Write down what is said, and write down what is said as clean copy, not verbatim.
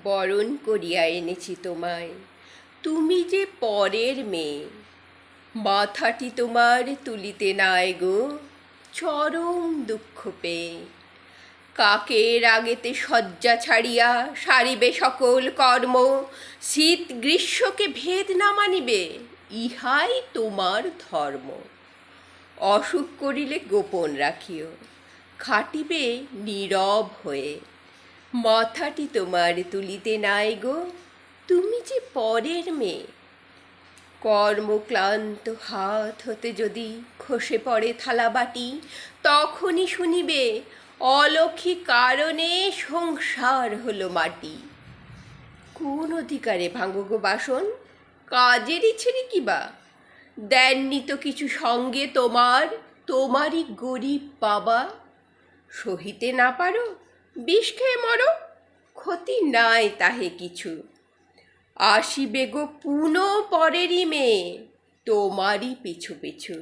বরণ করিয়া এনেছি তোমায়, তুমি যে পরের মেয়ে। মাথাটি তোমার তুলিতে নাই গো, চরম দুঃখ পেয়ে। কাকের আগেতে শয্যা ছাড়িয়া সারিবে সকল কর্ম, শীত গ্রীষ্মকে ভেদ না মানিবে, ইহাই তোমার ধর্ম। অসুখ করিলে গোপন রাখিও, খাটিবে নীরব হয়ে। মাথাটি তোমার তুলিতে নাই গো, তুমি যে পরের মেয়ে। কর্মক্লান্ত হাত হতে যদি খসে পড়ে থালা বাটি, তখনই শুনিবে অলক্ষী কারণে সংসার হলো মাটি। কোন অধিকারে ভাঙো গো বাসন, কাজেরই ছেড়ে কিবা? দেননি তো কিছু সঙ্গে তোমার, তোমারই গরিব বাবা। সহিতে না পারো, বিষ খেয়ে মরো, ক্ষতি নাই তাহে কিছু। আসিবে গো পুনঃ পরেরই মেয়ে, তোমারই পিছু পিছু।